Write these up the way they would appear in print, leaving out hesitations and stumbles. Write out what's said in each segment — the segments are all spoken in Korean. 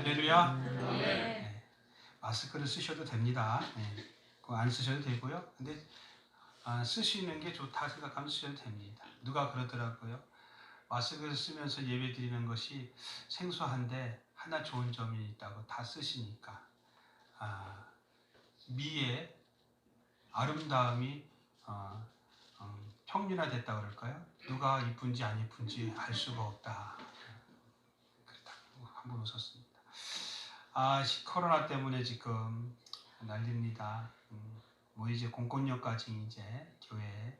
할렐루야. 네. 마스크를 쓰셔도 됩니다. 네. 그거 안 쓰셔도 되고요. 근데 쓰시는 게 좋다 생각하면 쓰셔도 됩니다. 누가 그러더라고요. 마스크를 쓰면서 예배 드리는 것이 생소한데 하나 좋은 점이 있다고. 다 쓰시니까 미의 아름다움이 평균화됐다 그럴까요? 누가 이쁜지 안 이쁜지 알 수가 없다. 그렇다고 한 번 웃었습니다. 코로나 때문에 지금 난립니다. 뭐 이제 공권력까지 이제 교회에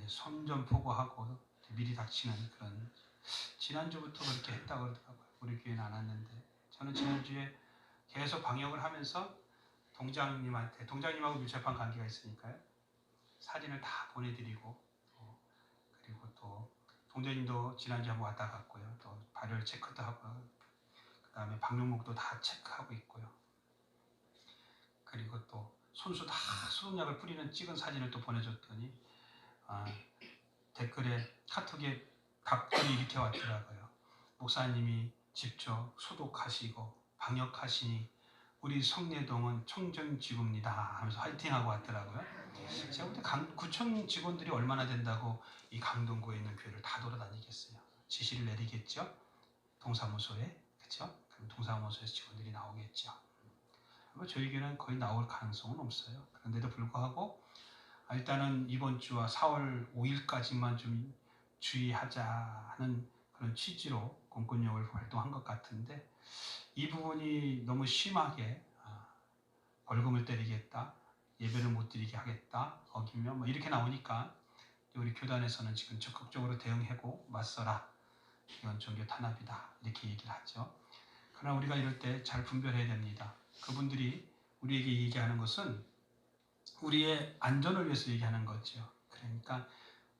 선전포고하고 미리 닥치는 그런, 지난주부터 그렇게 했다고 그러더라고요. 우리 교회는 안 왔는데, 저는 지난주에 계속 방역을 하면서 동장님하고 밀접한 관계가 있으니까요. 사진을 다 보내드리고, 그리고 또 동장님도 지난주에 한번 왔다 갔고요. 또 발열 체크도 하고, 그 다음에 방역목도 다 체크하고 있고요. 그리고 또 손수 다 소독약을 뿌리는 찍은 사진을 또 보내줬더니 댓글에, 카톡에 답글이 이렇게 왔더라고요. 목사님이 직접 소독하시고 방역하시니 우리 성내동은 청정지구입니다 하면서 화이팅하고 왔더라고요. 제가 볼 때 구청 직원들이 얼마나 된다고 이 강동구에 있는 교회를 다 돌아다니겠어요. 지시를 내리겠죠. 동사무소에, 그렇죠? 그럼 동사무소에서 직원들이 나오겠죠. 저희 교회는 거의 나올 가능성은 없어요. 그런데도 불구하고 일단은 이번 주와 4월 5일까지만 좀 주의하자 하는 그런 취지로 공권력을 활동한 것 같은데, 이 부분이 너무 심하게 벌금을 때리겠다, 예배를 못 드리게 하겠다, 어기면 뭐 이렇게 나오니까 우리 교단에서는 지금 적극적으로 대응하고 맞서라, 이건 종교 탄압이다, 이렇게 얘기를 하죠. 그러나 우리가 이럴 때 잘 분별해야 됩니다. 그분들이 우리에게 얘기하는 것은 우리의 안전을 위해서 얘기하는 거죠. 그러니까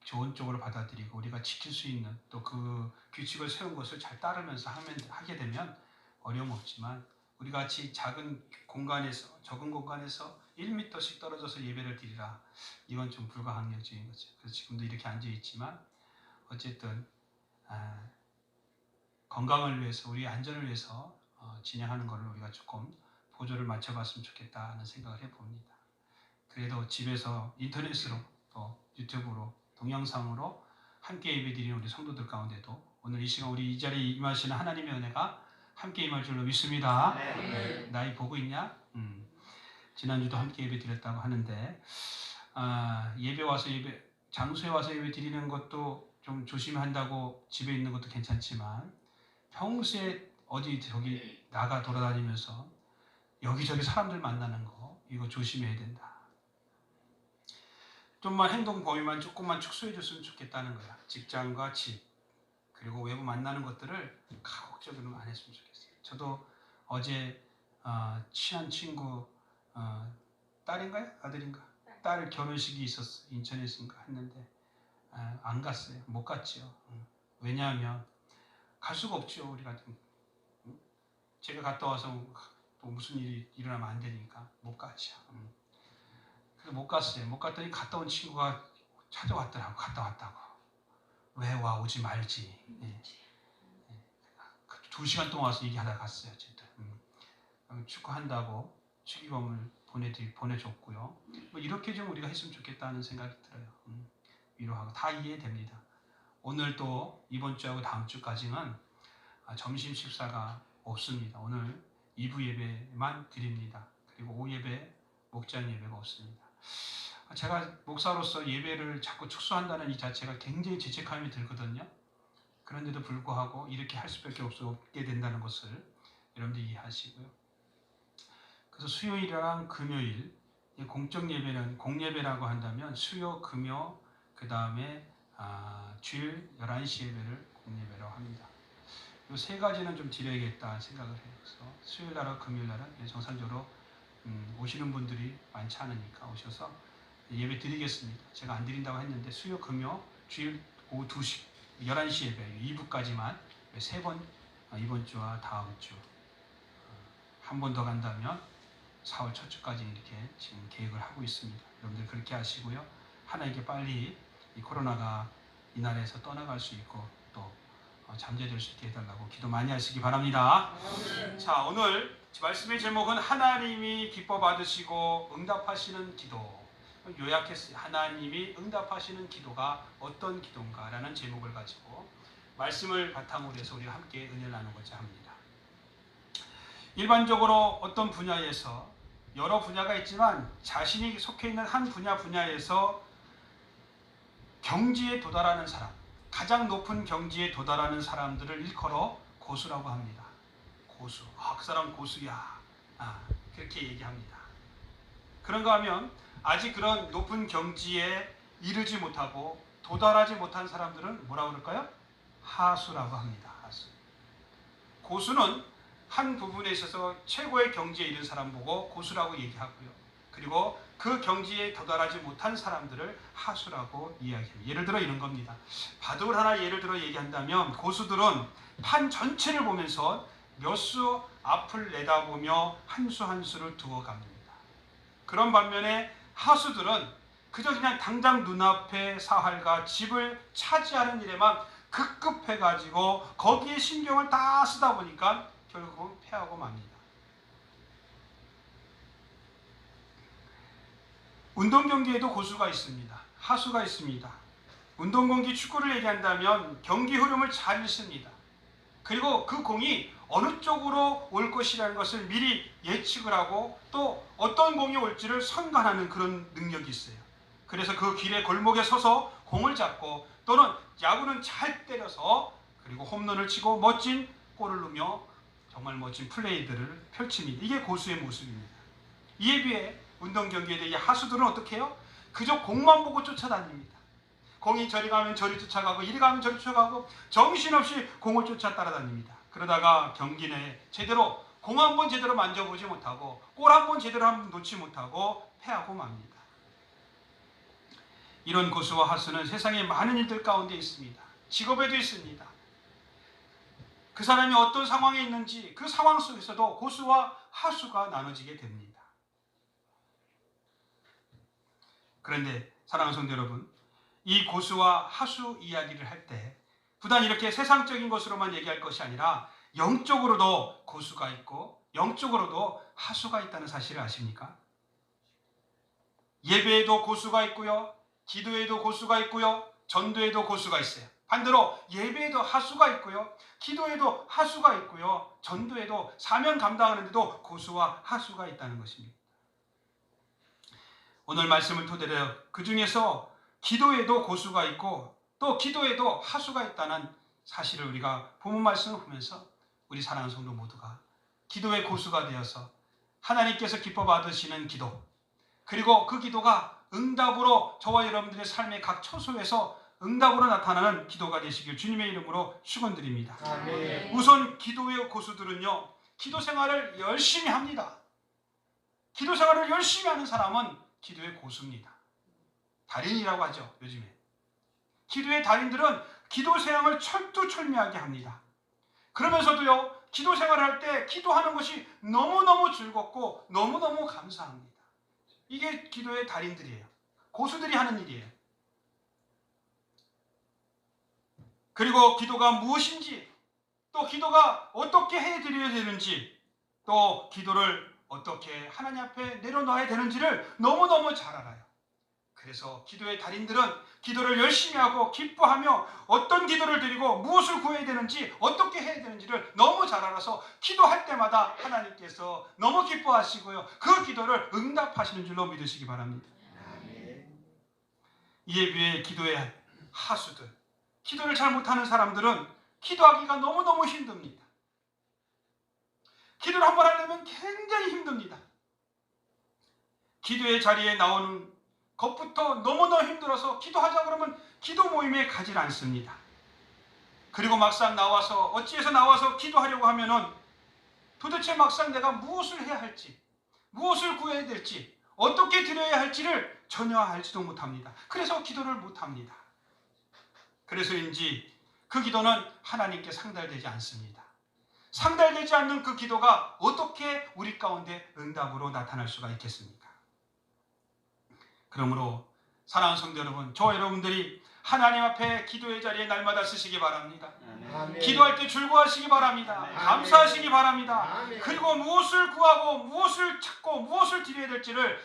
좋은 쪽으로 받아들이고 우리가 지킬 수 있는 또 그 규칙을 세운 것을 잘 따르면서 하게 되면 어려움 없지만, 우리 같이 작은 공간에서, 적은 공간에서 1m씩 떨어져서 예배를 드리라, 이건 좀 불가항력적인 거죠. 그래서 지금도 이렇게 앉아 있지만 어쨌든 건강을 위해서, 우리 안전을 위해서 진행하는 것을 우리가 조금 보조를 맞춰봤으면 좋겠다는 생각을 해봅니다. 그래도 집에서 인터넷으로 또 유튜브로 동영상으로 함께 예배드리는 우리 성도들 가운데도 오늘 이 시간 우리 이 자리에 임하시는 하나님의 은혜가 함께 임할 줄로 믿습니다. 네. 나이 보고 있냐? 지난주도 함께 예배드렸다고 하는데 예배 와서 장소에 와서 예배 드리는 것도 좀 조심한다고, 집에 있는 것도 괜찮지만 평소에 어디 저기 나가 돌아다니면서 여기저기 사람들 만나는 거, 이거 조심해야 된다. 좀만 행동 범위만 조금만 축소해 줬으면 좋겠다는 거야. 직장과 집, 그리고 외부 만나는 것들을 가혹적으로 안 했으면 좋겠어요. 저도 어제 친한 친구 딸인가요? 아들인가? 딸 결혼식이 있었어요. 인천에서인가 했는데 안 갔어요. 못 갔죠. 왜냐하면 갈 수가 없죠. 우리 같은, 제가 갔다 와서 또 무슨 일이 일어나면 안 되니까 못 갔죠. 그래서 못 갔어요. 못 갔더니 갔다 온 친구가 찾아왔더라고. 갔다 왔다고. 왜 와? 오지 말지. 네. 2시간 동안 와서 얘기하다 갔어요. 어쨌든. 축구한다고 축의금을 보내줬고요. 뭐 이렇게 좀 우리가 했으면 좋겠다는 생각이 들어요. 위로하고 다 이해됩니다. 오늘 또 이번 주하고 다음 주까지는 점심 식사가 없습니다. 오늘 2부 예배만 드립니다. 그리고 오후 예배, 목장 예배가 없습니다. 제가 목사로서 예배를 자꾸 축소한다는 이 자체가 굉장히 죄책감이 들거든요. 그런데도 불구하고 이렇게 할 수밖에 없게 된다는 것을 여러분들 이해하시고요. 그래서 수요일이랑 금요일, 공적 예배는 공예배라고 한다면 수요, 금요, 그 다음에 주일 11시 예배를 공예배라고 합니다. 이 세 가지는 좀 드려야겠다 생각을 해요. 그래서 수요일 날하고 금요일 날은 정상적으로 오시는 분들이 많지 않으니까 오셔서 예배 드리겠습니다. 제가 안 드린다고 했는데 수요, 금요, 주일 오후 2시, 11시 예배 2부까지만 3번, 이번 주와 다음 주 한 번 더 간다면 4월 첫 주까지 이렇게 지금 계획을 하고 있습니다. 여러분들 그렇게 하시고요. 하나님께 빨리 이 코로나가 이 나라에서 떠나갈 수 있고 또 잠재될 수 있게 해달라고 기도 많이 하시기 바랍니다. 자, 오늘 말씀의 제목은 하나님이 기뻐 받으시고 응답하시는 기도. 요약했어요. 하나님이 응답하시는 기도가 어떤 기도인가 라는 제목을 가지고 말씀을 바탕으로 해서 우리가 함께 은혜를 나누고자 합니다. 일반적으로 어떤 분야에서 여러 분야가 있지만 자신이 속해 있는 한 분야에서 경지에 도달하는 사람, 가장 높은 경지에 도달하는 사람들을 일컬어 고수라고 합니다. 고수. 그 사람 고수야. 그렇게 얘기합니다. 그런가 하면 아직 그런 높은 경지에 이르지 못하고 도달하지 못한 사람들은 뭐라고 그럴까요? 하수라고 합니다. 하수. 고수는 한 부분에 있어서 최고의 경지에 이른 사람 보고 고수라고 얘기하고요. 그리고 그 경지에 도달하지 못한 사람들을 하수라고 이야기합니다. 예를 들어 이런 겁니다. 바둑을 하나 예를 들어 얘기한다면 고수들은 판 전체를 보면서 몇 수 앞을 내다보며 한 수 한 수를 두어 갑니다. 그런 반면에 하수들은 그저 그냥 당장 눈앞의 사활과 집을 차지하는 일에만 급급해가지고 거기에 신경을 다 쓰다 보니까 결국은 패하고 맙니다. 운동 경기에도 고수가 있습니다. 하수가 있습니다. 운동 경기 축구를 얘기한다면 경기 흐름을 잘 읽습니다. 그리고 그 공이 어느 쪽으로 올 것이라는 것을 미리 예측을 하고 또 어떤 공이 올지를 선관하는 그런 능력이 있어요. 그래서 그 길의 골목에 서서 공을 잡고 또는 야구는 잘 때려서 그리고 홈런을 치고 멋진 골을 넣으며 정말 멋진 플레이들을 펼칩니다. 이게 고수의 모습입니다. 이에 비해 운동 경기에 대해 하수들은 어떻게 해요? 그저 공만 보고 쫓아다닙니다. 공이 저리 가면 저리 쫓아가고 이리 가면 저리 쫓아가고 정신없이 공을 쫓아 따라다닙니다. 그러다가 경기 내에 제대로 공 한 번 제대로 만져보지 못하고 골 한 번 제대로 한 번 놓지 못하고 패하고 맙니다. 이런 고수와 하수는 세상의 많은 일들 가운데 있습니다. 직업에도 있습니다. 그 사람이 어떤 상황에 있는지 그 상황 속에서도 고수와 하수가 나눠지게 됩니다. 그런데 사랑하는 성도 여러분, 이 고수와 하수 이야기를 할 때 부단 이렇게 세상적인 것으로만 얘기할 것이 아니라 영적으로도 고수가 있고 영적으로도 하수가 있다는 사실을 아십니까? 예배에도 고수가 있고요. 기도에도 고수가 있고요. 전도에도 고수가 있어요. 반대로 예배에도 하수가 있고요. 기도에도 하수가 있고요. 전도에도 사명 감당하는데도 고수와 하수가 있다는 것입니다. 오늘 말씀을 토대로 그 중에서 기도에도 고수가 있고 또 기도에도 하수가 있다는 사실을 우리가 본문 말씀을 보면서 우리 사랑하는 성도 모두가 기도의 고수가 되어서 하나님께서 기뻐 받으시는 기도, 그리고 그 기도가 응답으로 저와 여러분들의 삶의 각 처소에서 응답으로 나타나는 기도가 되시길 주님의 이름으로 축원드립니다. 아멘. 우선 기도의 고수들은요, 기도 생활을 열심히 합니다. 기도 생활을 열심히 하는 사람은 기도의 고수입니다. 달인이라고 하죠, 요즘에. 기도의 달인들은 기도 생활을 철두철미하게 합니다. 그러면서도요, 기도 생활을 할 때 기도하는 것이 너무너무 즐겁고 너무너무 감사합니다. 이게 기도의 달인들이에요. 고수들이 하는 일이에요. 그리고 기도가 무엇인지, 또 기도가 어떻게 해드려야 되는지, 또 기도를 어떻게 하나님 앞에 내려놔야 되는지를 너무너무 잘 알아요. 그래서 기도의 달인들은 기도를 열심히 하고 기뻐하며 어떤 기도를 드리고 무엇을 구해야 되는지 어떻게 해야 되는지를 너무 잘 알아서 기도할 때마다 하나님께서 너무 기뻐하시고요, 그 기도를 응답하시는 줄로 믿으시기 바랍니다. 이에 비해 기도의 하수들, 기도를 잘 못하는 사람들은 기도하기가 너무너무 힘듭니다. 기도를 한번 하려면 굉장히 힘듭니다. 기도의 자리에 나오는 것부터 너무너무 힘들어서 기도하자 그러면 기도 모임에 가지 않습니다. 그리고 막상 나와서 어찌해서 나와서 기도하려고 하면은 도대체 막상 내가 무엇을 해야 할지, 무엇을 구해야 될지, 어떻게 드려야 할지를 전혀 알지도 못합니다. 그래서 기도를 못합니다. 그래서인지 그 기도는 하나님께 상달되지 않습니다. 상달되지 않는 그 기도가 어떻게 우리 가운데 응답으로 나타날 수가 있겠습니까? 그러므로 사랑하는 성도 여러분, 저와 여러분들이 하나님 앞에 기도의 자리에 날마다 쓰시기 바랍니다. 아멘. 기도할 때 즐거워하시기 바랍니다. 아멘. 감사하시기 바랍니다. 아멘. 그리고 무엇을 구하고 무엇을 찾고 무엇을 드려야 될지를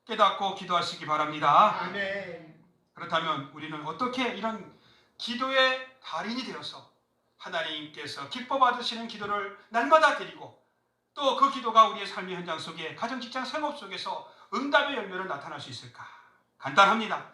깨닫고 기도하시기 바랍니다. 아멘. 그렇다면 우리는 어떻게 이런 기도의 달인이 되어서 하나님께서 기뻐 받으시는 기도를 날마다 드리고 또 그 기도가 우리의 삶의 현장 속에 가정, 직장, 생업 속에서 응답의 열매로 나타날 수 있을까? 간단합니다.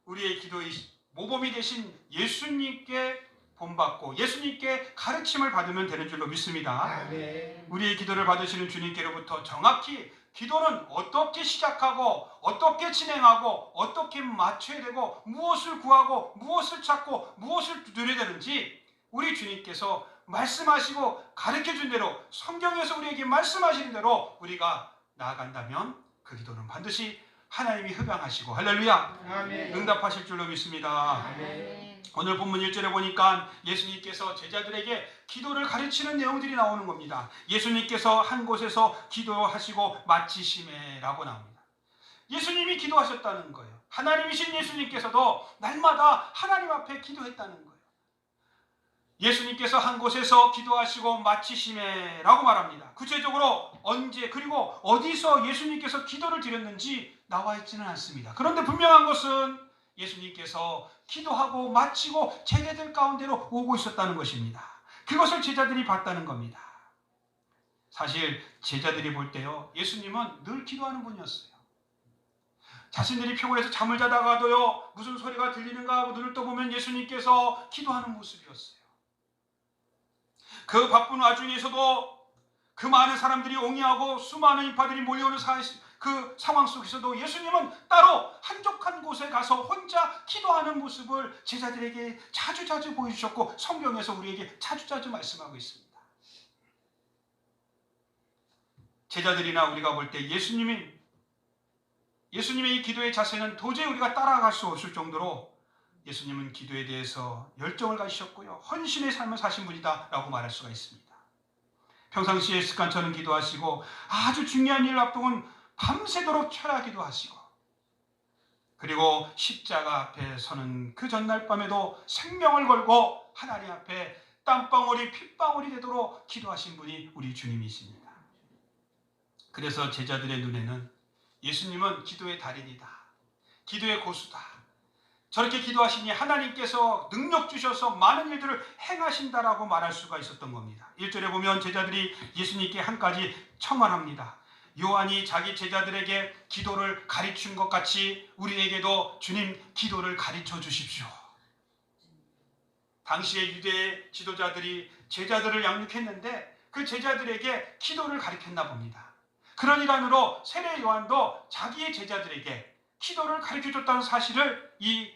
우리의 기도의 모범이 되신 예수님께 본받고 예수님께 가르침을 받으면 되는 줄로 믿습니다. 아멘. 우리의 기도를 받으시는 주님께로부터 정확히 기도는 어떻게 시작하고 어떻게 진행하고 어떻게 맞춰야 되고 무엇을 구하고 무엇을 찾고 무엇을 누려야 되는지 우리 주님께서 말씀하시고 가르쳐준 대로 성경에서 우리에게 말씀하시는 대로 우리가 나아간다면 그 기도는 반드시 하나님이 흡양하시고 할렐루야 아멘. 응답하실 줄로 믿습니다. 아멘. 오늘 본문 1절에 보니까 예수님께서 제자들에게 기도를 가르치는 내용들이 나오는 겁니다. 예수님께서 한 곳에서 기도하시고 마치심에라고 나옵니다. 예수님이 기도하셨다는 거예요. 하나님이신 예수님께서도 날마다 하나님 앞에 기도했다는 거예요. 예수님께서 한 곳에서 기도하시고 마치심에라고 말합니다. 구체적으로 언제 그리고 어디서 예수님께서 기도를 드렸는지 나와 있지는 않습니다. 그런데 분명한 것은 예수님께서 기도하고 마치고 제자들 가운데로 오고 있었다는 것입니다. 그것을 제자들이 봤다는 겁니다. 사실 제자들이 볼 때요, 예수님은 늘 기도하는 분이었어요. 자신들이 피곤해서 잠을 자다가도요, 무슨 소리가 들리는가 하고 눈을 떠보면 예수님께서 기도하는 모습이었어요. 그 바쁜 와중에서도 그 많은 사람들이 옹이하고 수많은 인파들이 몰려오는 그 상황 속에서도 예수님은 따로 한적한 곳에 가서 혼자 기도하는 모습을 제자들에게 자주자주 보여주셨고 성경에서 우리에게 자주자주 말씀하고 있습니다. 제자들이나 우리가 볼 때 예수님의 이 기도의 자세는 도저히 우리가 따라갈 수 없을 정도로 예수님은 기도에 대해서 열정을 가지셨고요. 헌신의 삶을 사신 분이다 라고 말할 수가 있습니다. 평상시에 습관처럼 기도하시고 아주 중요한 일을 앞두고는 밤새도록 철야기도 하시고 그리고 십자가 앞에 서는 그 전날 밤에도 생명을 걸고 하나님 앞에 땀방울이 핏방울이 되도록 기도하신 분이 우리 주님이십니다. 그래서 제자들의 눈에는 예수님은 기도의 달인이다. 기도의 고수다. 저렇게 기도하시니 하나님께서 능력 주셔서 많은 일들을 행하신다라고 말할 수가 있었던 겁니다. 1절에 보면 제자들이 예수님께 한 가지 청을 합니다. 요한이 자기 제자들에게 기도를 가르친 것 같이 우리에게도 주님 기도를 가르쳐 주십시오. 당시의 유대 지도자들이 제자들을 양육했는데 그 제자들에게 기도를 가르쳤나 봅니다. 그런 일환으로 세례 요한도 자기의 제자들에게 기도를 가르쳐줬다는 사실을 이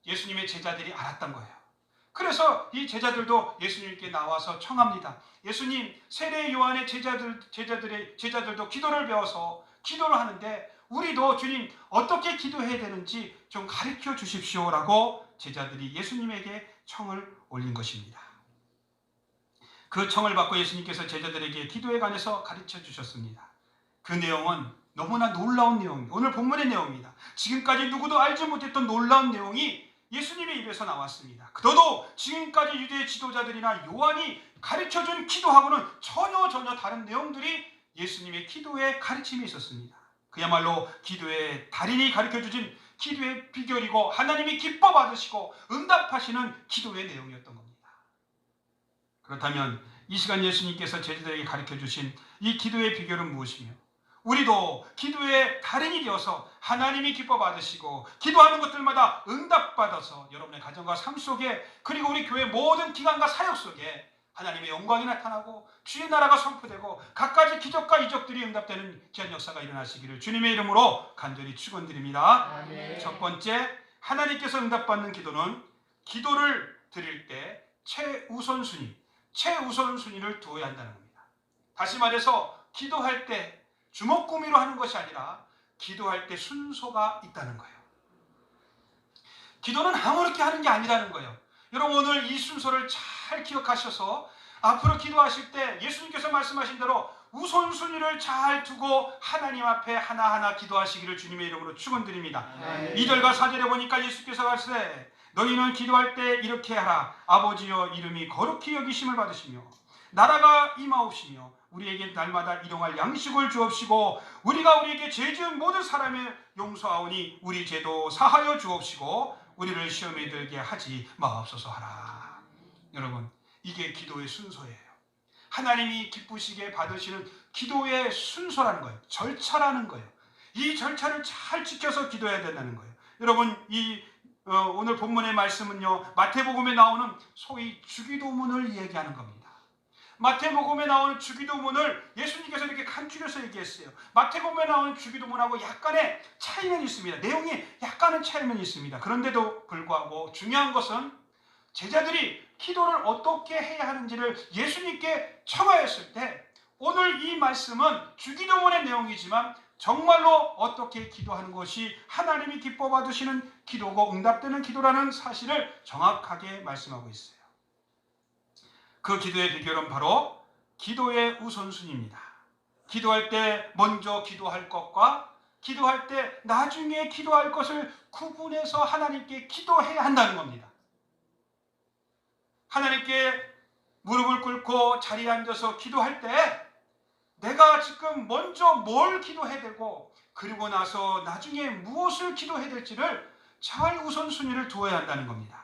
예수님의 제자들이 알았던 거예요. 그래서 이 제자들도 예수님께 나와서 청합니다. 예수님, 세례 요한의 제자들도 기도를 배워서 기도를 하는데 우리도 주님 어떻게 기도해야 되는지 좀 가르쳐 주십시오라고 제자들이 예수님에게 청을 올린 것입니다. 그 청을 받고 예수님께서 제자들에게 기도에 관해서 가르쳐 주셨습니다. 그 내용은 너무나 놀라운 내용입니다. 오늘 본문의 내용입니다. 지금까지 누구도 알지 못했던 놀라운 내용이 예수님의 입에서 나왔습니다. 더도 지금까지 유대 지도자들이나 요한이 가르쳐준 기도하고는 전혀 다른 내용들이 예수님의 기도의 가르침이 있었습니다. 그야말로 기도의 달인이 가르쳐주신 기도의 비결이고 하나님이 기뻐 받으시고 응답하시는 기도의 내용이었던 겁니다. 그렇다면 이 시간 예수님께서 제자들에게 가르쳐주신 이 기도의 비결은 무엇이며 우리도 기도의 달인이 되어서 하나님이 기뻐 받으시고 기도하는 것들마다 응답받아서 여러분의 가정과 삶 속에 그리고 우리 교회 모든 기관과 사역 속에 하나님의 영광이 나타나고 주의 나라가 선포되고 갖가지 기적과 이적들이 응답되는 귀한 역사가 일어나시기를 주님의 이름으로 간절히 축원드립니다. 아멘. 첫 번째, 하나님께서 응답받는 기도는 기도를 드릴 때 최우선순위를 두어야 한다는 겁니다. 다시 말해서 기도할 때 주먹구미로 하는 것이 아니라 기도할 때 순서가 있다는 거예요. 기도는 아무렇게 하는 게 아니라는 거예요. 여러분 오늘 이 순서를 잘 기억하셔서 앞으로 기도하실 때 예수님께서 말씀하신 대로 우선순위를 잘 두고 하나님 앞에 하나하나 기도하시기를 주님의 이름으로 축원드립니다. 2절과 4절에 보니까 예수께서 가시되 너희는 기도할 때 이렇게 하라. 아버지여 이름이 거룩히 여기심을 받으시며 나라가 임하옵시며 우리에게 날마다 일용할 양식을 주옵시고 우리가 우리에게 죄 지은 모든 사람을 용서하오니 우리 죄도 사하여 주옵시고 우리를 시험에 들게 하지 마옵소서 하라. 여러분, 이게 기도의 순서예요. 하나님이 기쁘시게 받으시는 기도의 순서라는 거예요. 절차라는 거예요. 이 절차를 잘 지켜서 기도해야 된다는 거예요. 여러분, 오늘 본문의 말씀은요, 마태복음에 나오는 소위 주기도문을 얘기하는 겁니다. 마태복음에 나오는 주기도문을 예수님께서 이렇게 간추려서 얘기했어요. 마태복음에 나오는 주기도문하고 약간의 차이는 있습니다. 내용이 약간의 차이는 있습니다. 그런데도 불구하고 중요한 것은 제자들이 기도를 어떻게 해야 하는지를 예수님께 청하였을 때 오늘 이 말씀은 주기도문의 내용이지만 정말로 어떻게 기도하는 것이 하나님이 기뻐 받으시는 기도고 응답되는 기도라는 사실을 정확하게 말씀하고 있어요. 그 기도의 비결은 바로 기도의 우선순위입니다. 기도할 때 먼저 기도할 것과 기도할 때 나중에 기도할 것을 구분해서 하나님께 기도해야 한다는 겁니다. 하나님께 무릎을 꿇고 자리에 앉아서 기도할 때 내가 지금 먼저 뭘 기도해야 되고 그리고 나서 나중에 무엇을 기도해야 될지를 잘 우선순위를 두어야 한다는 겁니다.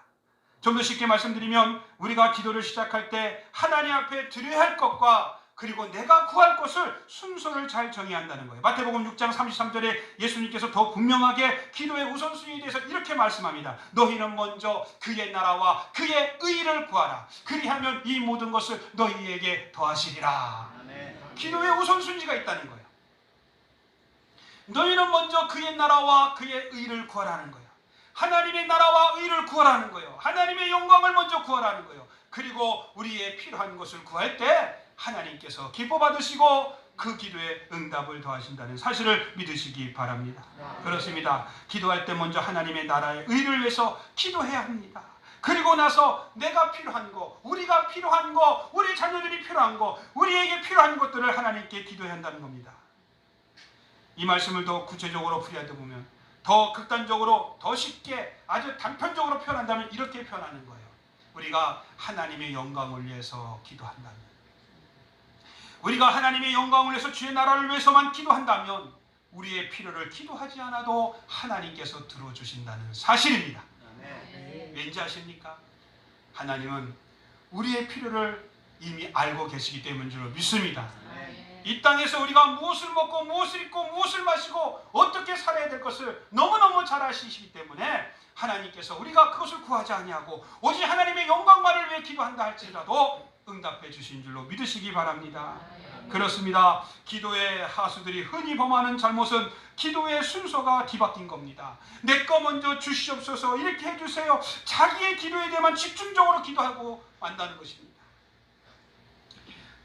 좀 더 쉽게 말씀드리면 우리가 기도를 시작할 때 하나님 앞에 드려야 할 것과 그리고 내가 구할 것을 순서를 잘 정해야 한다는 거예요. 마태복음 6장 33절에 예수님께서 더 분명하게 기도의 우선순위에 대해서 이렇게 말씀합니다. 너희는 먼저 그의 나라와 그의 의를 구하라. 그리하면 이 모든 것을 너희에게 더하시리라. 아멘. 기도의 우선순위가 있다는 거예요. 너희는 먼저 그의 나라와 그의 의를 구하라는 거예요. 하나님의 나라와 의를 구하라는 거예요. 하나님의 영광을 먼저 구하라는 거예요. 그리고 우리의 필요한 것을 구할 때 하나님께서 기뻐 받으시고 그 기도에 응답을 더하신다는 사실을 믿으시기 바랍니다. 그렇습니다. 기도할 때 먼저 하나님의 나라의 의를 위해서 기도해야 합니다. 그리고 나서 내가 필요한 거, 우리가 필요한 거, 우리 자녀들이 필요한 거, 우리에게 필요한 것들을 하나님께 기도해야 한다는 겁니다. 이 말씀을 더 구체적으로 풀이하다 보면 더 극단적으로 더 쉽게 아주 단편적으로 표현한다면 이렇게 표현하는 거예요. 우리가 하나님의 영광을 위해서 기도한다면, 우리가 하나님의 영광을 위해서 주의 나라를 위해서만 기도한다면 우리의 필요를 기도하지 않아도 하나님께서 들어주신다는 사실입니다. 네. 왠지 아십니까? 하나님은 우리의 필요를 이미 알고 계시기 때문인 줄 믿습니다. 이 땅에서 우리가 무엇을 먹고 무엇을 입고 무엇을 마시고 어떻게 살아야 될 것을 너무너무 잘 아시기 때문에 하나님께서 우리가 그것을 구하지 아니하고 오직 하나님의 영광만을 위해 기도한다 할지라도 응답해 주신 줄로 믿으시기 바랍니다. 그렇습니다. 기도의 하수들이 흔히 범하는 잘못은 기도의 순서가 뒤바뀐 겁니다. 내 거 먼저 주시옵소서, 이렇게 해주세요. 자기의 기도에 대해만 집중적으로 기도하고 만다는 것입니다.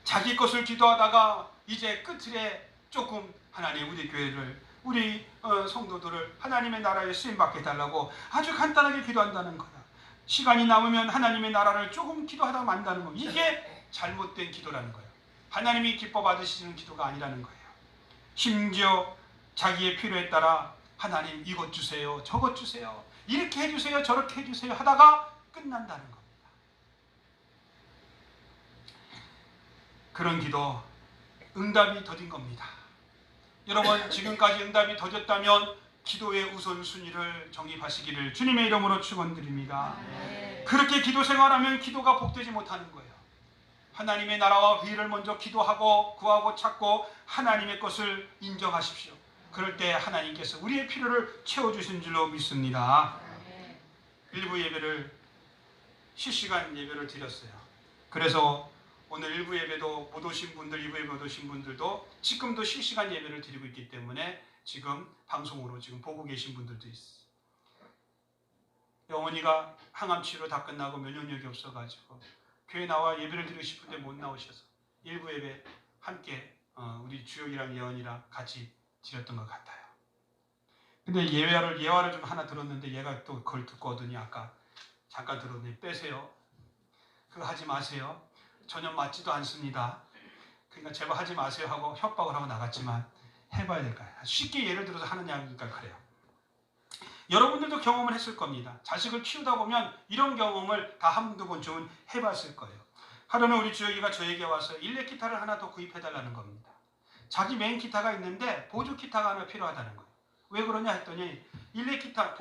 자기 것을 기도하다가 이제 끝에 조금 하나님 우리 교회를, 우리 성도들을 하나님의 나라에 쓰임받게 해달라고 아주 간단하게 기도한다는 거야. 시간이 남으면 하나님의 나라를 조금 기도하다 만다는 거. 이게 잘못된 기도라는 거예요. 하나님이 기뻐 받으시는 기도가 아니라는 거예요. 심지어 자기의 필요에 따라 하나님 이것 주세요, 저것 주세요, 이렇게 해주세요, 저렇게 해주세요 하다가 끝난다는 겁니다. 그런 기도 응답이 더딘 겁니다. 여러분, 지금까지 응답이 더뎠다면 기도의 우선순위를 정립하시기를 주님의 이름으로 축원드립니다. 그렇게 기도 생활하면 기도가 복되지 못하는 거예요. 하나님의 나라와 의를 먼저 기도하고 구하고 찾고 하나님의 것을 인정하십시오. 그럴 때 하나님께서 우리의 필요를 채워주신 줄로 믿습니다. 일부 예배를 실시간 예배를 드렸어요. 그래서 오늘 일부 예배도 못 오신 분들, 2부 예배 못 오신 분들도 지금도 실시간 예배를 드리고 있기 때문에 지금 방송으로 지금 보고 계신 분들도 있어요. 어머니가 항암 치료 다 끝나고 면역력이 없어가지고 교회 나와 예배를 드리고 싶은데 못 나오셔서 일부 예배 함께 우리 주혁이랑 예언이랑 같이 드렸던 것 같아요. 근데 예화를 좀 하나 들었는데 얘가 또 그걸 듣고 오더니 아까 잠깐 들었더니 빼세요. 그거 하지 마세요. 전혀 맞지도 않습니다. 그러니까 제발 하지 마세요 하고 협박을 하고 나갔지만 해봐야 될까요? 쉽게 예를 들어서 하는 이야기니까 그래요. 여러분들도 경험을 했을 겁니다. 자식을 키우다 보면 이런 경험을 다 한두 번쯤은 해봤을 거예요. 하루는 우리 주혁이가 저에게 와서 일렉 기타를 하나 더 구입해달라는 겁니다. 자기 메인 기타가 있는데 보조 기타가 하나 필요하다는 거예요. 왜 그러냐 했더니 일렉 기타,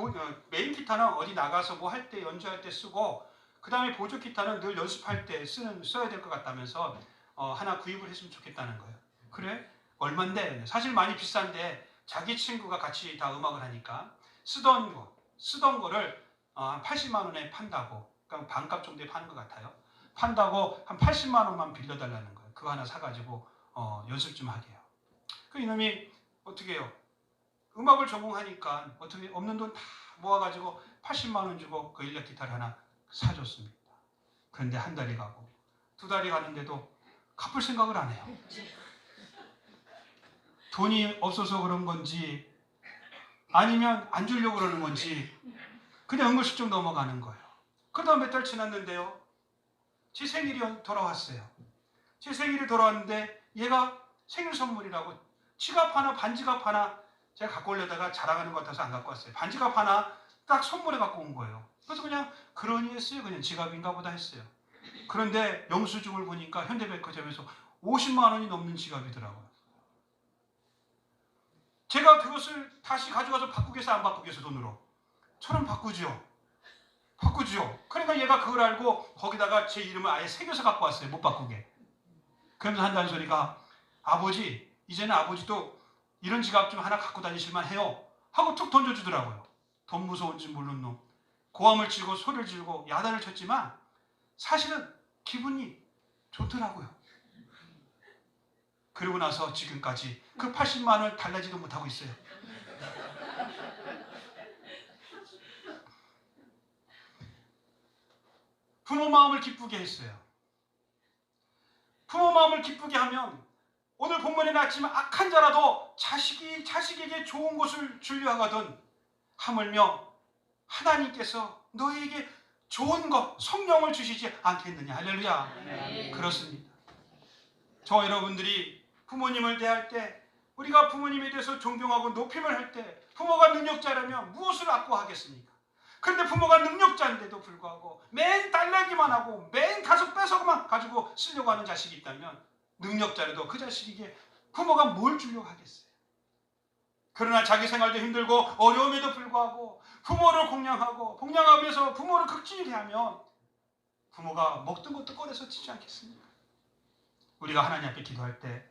메인 기타는 어디 나가서 뭐 할 때 연주할 때 쓰고 그 다음에 보조 기타는 늘 연습할 때 써야 될 것 같다면서 하나 구입을 했으면 좋겠다는 거예요. 그래? 얼만데? 사실 많이 비싼데 자기 친구가 같이 다 음악을 하니까 쓰던 거를 한 80만 원에 판다고, 그러니까 반값 정도에 파는 것 같아요. 판다고 한 80만 원만 빌려달라는 거예요. 그거 하나 사가지고 연습 좀 하게요. 그 이놈이 어떻게 해요? 음악을 전공하니까 어떻게 없는 돈 다 모아가지고 80만 원 주고 그 일렉 기타를 하나 사줬습니다. 그런데 한 달이 가고 두 달이 가는데도 갚을 생각을 안 해요. 돈이 없어서 그런 건지 아니면 안 주려고 그러는 건지 그냥 은근슬쩍 넘어가는 거예요. 그러다 몇 달 지났는데요. 제 생일이 돌아왔어요. 제 생일이 돌아왔는데 얘가 생일 선물이라고 지갑 하나, 반지갑 하나 제가 갖고 오려다가 자랑하는 것 같아서 안 갖고 왔어요. 반지갑 하나 딱 선물해 갖고 온 거예요. 그래서 그냥 그러니 했어요. 그냥 지갑인가 보다 했어요. 그런데 영수증을 보니까 현대백화점에서 50만 원이 넘는 지갑이더라고요. 제가 그것을 다시 가져가서 바꾸겠어, 안 바꾸겠어, 돈으로? 저는 바꾸죠. 그러니까 얘가 그걸 알고 거기다가 제 이름을 아예 새겨서 갖고 왔어요. 못 바꾸게. 그러면서 한다는 소리가 아버지, 이제는 아버지도 이런 지갑 좀 하나 갖고 다니실만 해요. 하고 툭 던져주더라고요. 돈 무서운지 모르는 놈. 고함을 치고 소리를 지르고 야단을 쳤지만 사실은 기분이 좋더라고요. 그러고 나서 지금까지 그 80만 원을 달라지도 못하고 있어요. 부모 마음을 기쁘게 했어요. 부모 마음을 기쁘게 하면 오늘 본문에 나왔지만 악한 자라도 자식에게 좋은 것을 주려 하거든 하물며 하나님께서 너에게 좋은 것, 성령을 주시지 않겠느냐. 할렐루야. 네. 그렇습니다. 저와 여러분들이 부모님을 대할 때 우리가 부모님에 대해서 존경하고 높임을 할 때 부모가 능력자라면 무엇을 악고하겠습니까? 그런데 부모가 능력자인데도 불구하고 맨 달래기만 하고 맨 가서 뺏어만 가지고 쓰려고 하는 자식이 있다면 능력자라도 그 자식에게 부모가 뭘 주려고 하겠어요? 그러나 자기 생활도 힘들고 어려움에도 불구하고 부모를 공양하면서 부모를 극진히 대하면 부모가 먹던 것도 꺼내서 치지 않겠습니까? 우리가 하나님 앞에 기도할 때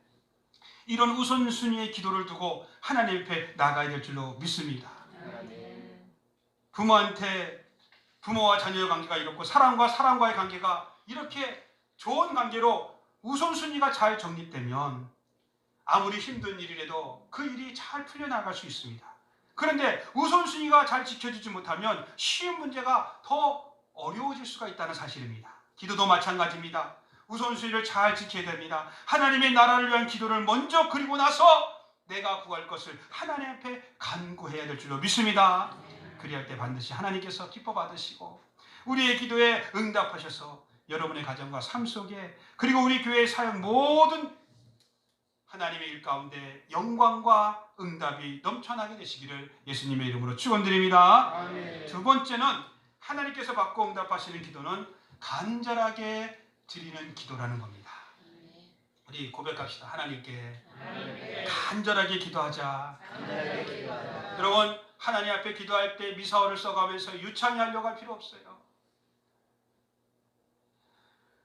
이런 우선순위의 기도를 두고 하나님 앞에 나가야 될 줄로 믿습니다. 부모와 자녀의 관계가 이렇고 사람과의 관계가 이렇게 좋은 관계로 우선순위가 잘 정립되면 아무리 힘든 일이라도 그 일이 잘 풀려나갈 수 있습니다. 그런데 우선순위가 잘 지켜지지 못하면 쉬운 문제가 더 어려워질 수가 있다는 사실입니다. 기도도 마찬가지입니다. 우선순위를 잘 지켜야 됩니다. 하나님의 나라를 위한 기도를 먼저 그리고 나서 내가 구할 것을 하나님 앞에 간구해야 될 줄로 믿습니다. 그리할 때 반드시 하나님께서 기뻐 받으시고 우리의 기도에 응답하셔서 여러분의 가정과 삶 속에 그리고 우리 교회의 사역 모든 하나님의 일 가운데 영광과 응답이 넘쳐나게 되시기를 예수님의 이름으로 축원드립니다. 아멘. 두 번째는 하나님께서 받고 응답하시는 기도는 간절하게 드리는 기도라는 겁니다. 우리 고백합시다. 하나님께 간절하게 기도하자. 여러분 하나님 앞에 기도할 때 미사오를 써가면서 유창히 하려고 할 필요 없어요.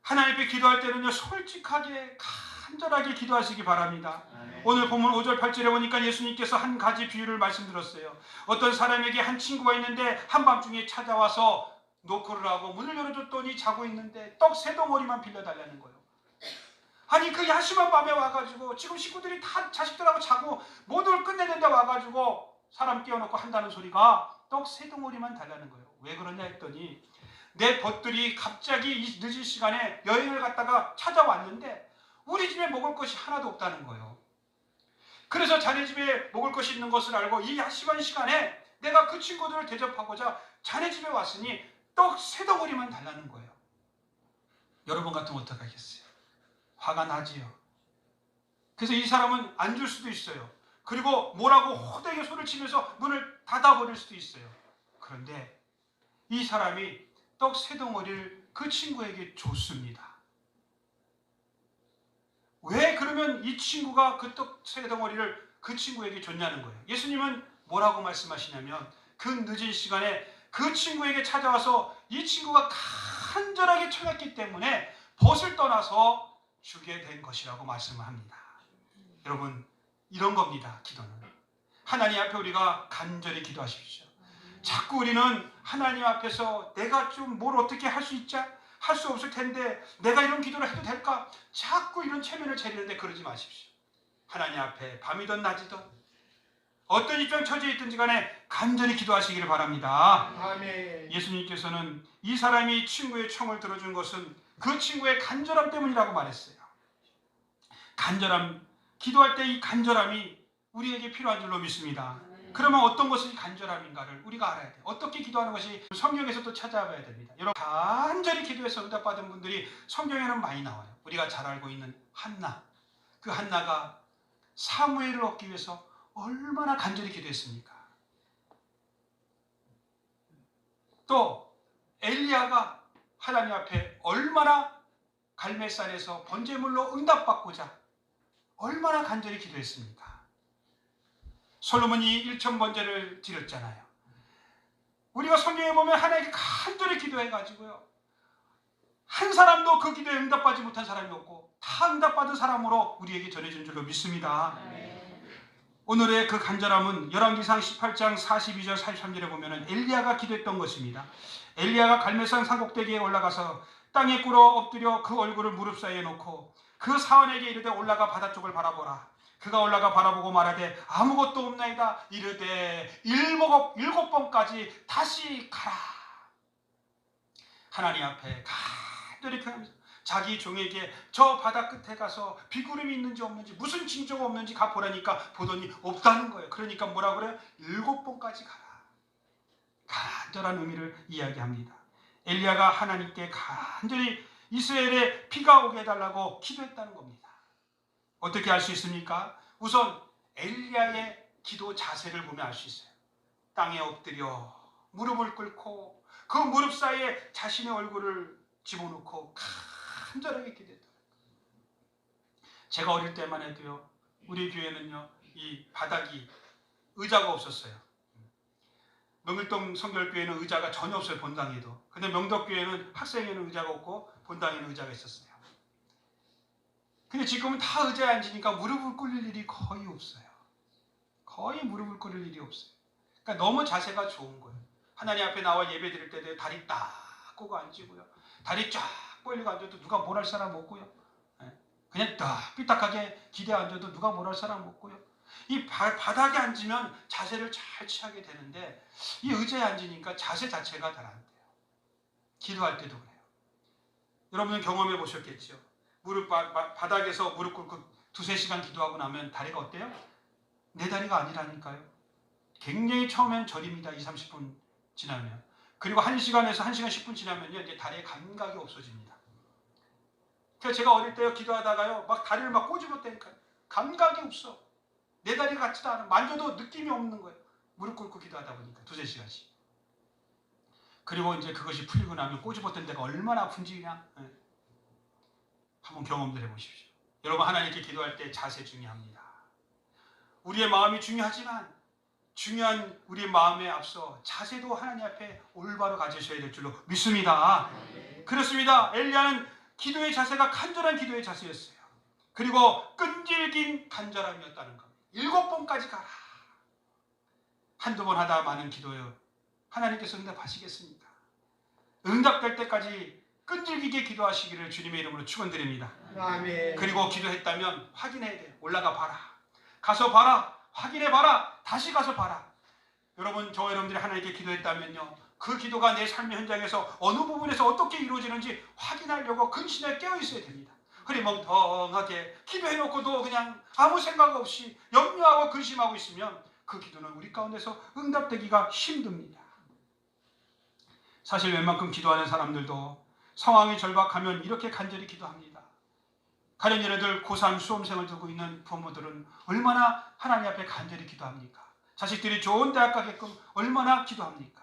하나님 앞에 기도할 때는요 솔직하게 간절하게 기도하시기 바랍니다. 오늘 본문 5절 8절에 보니까 예수님께서 한 가지 비유를 말씀드렸어요. 어떤 사람에게 한 친구가 있는데 한밤중에 찾아와서 노크를 하고 문을 열어줬더니 자고 있는데 떡 3덩어리만 빌려달라는 거예요. 아니 그 야심한 밤에 와가지고 지금 식구들이 다 자식들하고 자고 모두를 끝내는데 와가지고 사람 깨워놓고 한다는 소리가 떡 3덩어리만 달라는 거예요. 왜 그러냐 했더니 내 벗들이 갑자기 이 늦은 시간에 여행을 갔다가 찾아왔는데 우리 집에 먹을 것이 하나도 없다는 거예요. 그래서 자네 집에 먹을 것이 있는 것을 알고 이 야심한 시간에 내가 그 친구들을 대접하고자 자네 집에 왔으니 떡 3덩어리만 달라는 거예요. 여러분 같으면 어떻게 하겠어요? 화가 나지요. 그래서 이 사람은 안 줄 수도 있어요. 그리고 뭐라고 호되게 소리를 치면서 문을 닫아버릴 수도 있어요. 그런데 이 사람이 떡 3덩어리를 그 친구에게 줬습니다. 왜 그러면 이 친구가 그 떡 3덩어리를 그 친구에게 줬냐는 거예요. 예수님은 뭐라고 말씀하시냐면 그 늦은 시간에 그 친구에게 찾아와서 이 친구가 간절하게 청했기 때문에 벗을 떠나서 주게 된 것이라고 말씀을 합니다. 여러분, 이런 겁니다. 기도는. 하나님 앞에 우리가 간절히 기도하십시오. 자꾸 우리는 하나님 앞에서 내가 좀 뭘 어떻게 할 수 있자? 할 수 없을 텐데 내가 이런 기도를 해도 될까? 자꾸 이런 체면을 차리는데 그러지 마십시오. 하나님 앞에 밤이든 낮이든 어떤 입장 처지에 있든지 간에 간절히 기도하시기를 바랍니다. 아멘. 예수님께서는 이 사람이 친구의 청을 들어준 것은 그 친구의 간절함 때문이라고 말했어요. 간절함, 기도할 때 이 간절함이 우리에게 필요한 줄로 믿습니다. 그러면 어떤 것이 간절함인가를 우리가 알아야 돼요. 어떻게 기도하는 것이 성경에서도 찾아봐야 됩니다. 여러분, 간절히 기도해서 응답받은 분들이 성경에는 많이 나와요. 우리가 잘 알고 있는 한나, 그 한나가 사무엘을 얻기 위해서 얼마나 간절히 기도했습니까? 또 엘리야가 하나님 앞에 얼마나 갈멜산에서 번제물로 응답받고자 얼마나 간절히 기도했습니까? 솔로몬이 1000번제를 드렸잖아요. 우리가 성경에 보면 하나님께 간절히 기도해가지고요, 한 사람도 그 기도에 응답받지 못한 사람이 없고 다 응답받은 사람으로 우리에게 전해진 줄로 믿습니다. 오늘의 그 간절함은 열왕기상 18장 42절 43절에 보면 엘리야가 기도했던 것입니다. 엘리야가 갈멜산 산꼭대기에 올라가서 땅에 꿇어 엎드려 그 얼굴을 무릎 사이에 놓고 그 사원에게 이르되 올라가 바다 쪽을 바라보라. 그가 올라가 바라보고 말하되 아무것도 없나이다. 이르되 7번까지 다시 가라. 하나님 앞에 간절히 기도하면서 자기 종에게 저 바다 끝에 가서 비구름이 있는지 없는지 무슨 징조가 없는지 가보라니까 보더니 없다는 거예요. 그러니까 뭐라 그래요? 7번까지 가라. 간절한 의미를 이야기합니다. 엘리야가 하나님께 간절히 이스라엘에 비가 오게 해달라고 기도했다는 겁니다. 어떻게 알 수 있습니까? 우선 엘리야의 기도 자세를 보면 알 수 있어요. 땅에 엎드려 무릎을 꿇고 그 무릎 사이에 자신의 얼굴을 집어넣고 간절하게 기도했다. 제가 어릴 때만 해도요, 우리 교회는요, 이 바닥이 의자가 없었어요. 명일동 성결교회는 의자가 전혀 없어요, 본당에도. 근데 명덕교회는 학생회는 의자가 없고 본당에는 의자가 있었어요. 근데 지금은 다 의자에 앉으니까 무릎을 꿇릴 일이 거의 없어요. 거의 무릎을 꿇을 일이 없어요. 그러니까 너무 자세가 좋은 거예요. 하나님 앞에 나와 예배 드릴 때도 다리 딱 꼬고 앉히고요, 다리 쫙 벌리고 앉아도 누가 뭘 할 사람 없고요, 그냥 딱 삐딱하게 기대 앉아도 누가 뭘 할 사람 없고요. 이 바닥에 앉으면 자세를 잘 취하게 되는데 이 의자에 앉으니까 자세 자체가 잘 안 돼요. 기도할 때도 그래요. 여러분은 경험해 보셨겠죠. 바닥에서 무릎 꿇고 2-3시간 기도하고 나면 다리가 어때요? 내 다리가 아니라니까요. 굉장히 처음엔 저립니다. 20-30분 지나면. 그리고 1시간에서 1시간 10분 지나면요, 이제 다리에 감각이 없어집니다. 그래서 제가 어릴 때요, 기도하다가요, 막 다리를 막 꼬집었다니까요. 감각이 없어. 내 다리 같지도 않아. 만져도 느낌이 없는 거예요. 무릎 꿇고 기도하다 보니까 2-3시간씩. 그리고 이제 그것이 풀리고 나면 꼬집었던 데가 얼마나 아픈지 그냥 한번 경험들 해보십시오. 여러분, 하나님께 기도할 때 자세 중요합니다. 우리의 마음이 중요하지만 중요한 우리의 마음에 앞서 자세도 하나님 앞에 올바로 가지셔야 될 줄로 믿습니다. 그렇습니다. 엘리야는 기도의 자세가 간절한 기도의 자세였어요. 그리고 끈질긴 간절함이었다는 겁니다. 7번까지 가라. 한두 번 하다 마는 기도요, 하나님께서 응답하시겠습니까? 응답될 때까지 끈질기게 기도하시기를 주님의 이름으로 축원드립니다. 아멘. 그리고 기도했다면 확인해야 돼요. 올라가 봐라. 가서 봐라. 확인해 봐라. 다시 가서 봐라. 여러분, 저와 여러분들이 하나님께 기도했다면요, 그 기도가 내 삶의 현장에서 어느 부분에서 어떻게 이루어지는지 확인하려고 근신에 깨어 있어야 됩니다. 흐리멍텅하게 기도해놓고도 그냥 아무 생각 없이 염려하고 근심하고 있으면 그 기도는 우리 가운데서 응답되기가 힘듭니다. 사실 웬만큼 기도하는 사람들도 상황이 절박하면 이렇게 간절히 기도합니다. 가령 예를 들어 고3 수험생을 두고 있는 부모들은 얼마나 하나님 앞에 간절히 기도합니까? 자식들이 좋은 대학 가게끔 얼마나 기도합니까?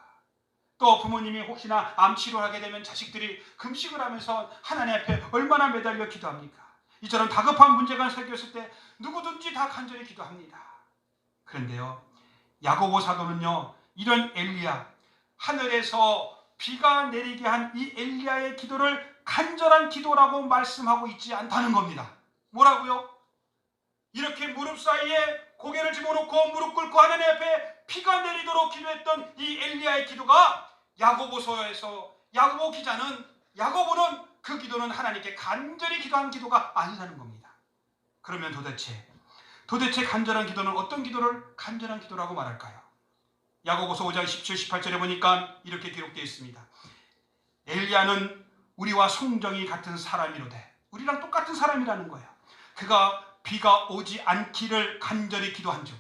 또 부모님이 혹시나 암치료를 하게 되면 자식들이 금식을 하면서 하나님 앞에 얼마나 매달려 기도합니까? 이처럼 다급한 문제가 생겼을 때 누구든지 다 간절히 기도합니다. 그런데요, 야고보 사도는요, 이런 엘리야, 하늘에서 비가 내리게 한 이 엘리야의 기도를 간절한 기도라고 말씀하고 있지 않다는 겁니다. 뭐라고요? 이렇게 무릎 사이에 고개를 집어넣고 무릎 꿇고 하나님 앞에 비가 내리도록 기도했던 이 엘리야의 기도가 야고보서에서 야고보는 그 기도는 하나님께 간절히 기도한 기도가 아니라는 겁니다. 그러면 도대체 간절한 기도는 어떤 기도를 간절한 기도라고 말할까요? 야고보서 5장 17, 18절에 보니까 이렇게 기록되어 있습니다. 엘리야는 우리와 성정이 같은 사람이로되, 우리랑 똑같은 사람이라는 거예요. 그가 비가 오지 않기를 간절히 기도한즉,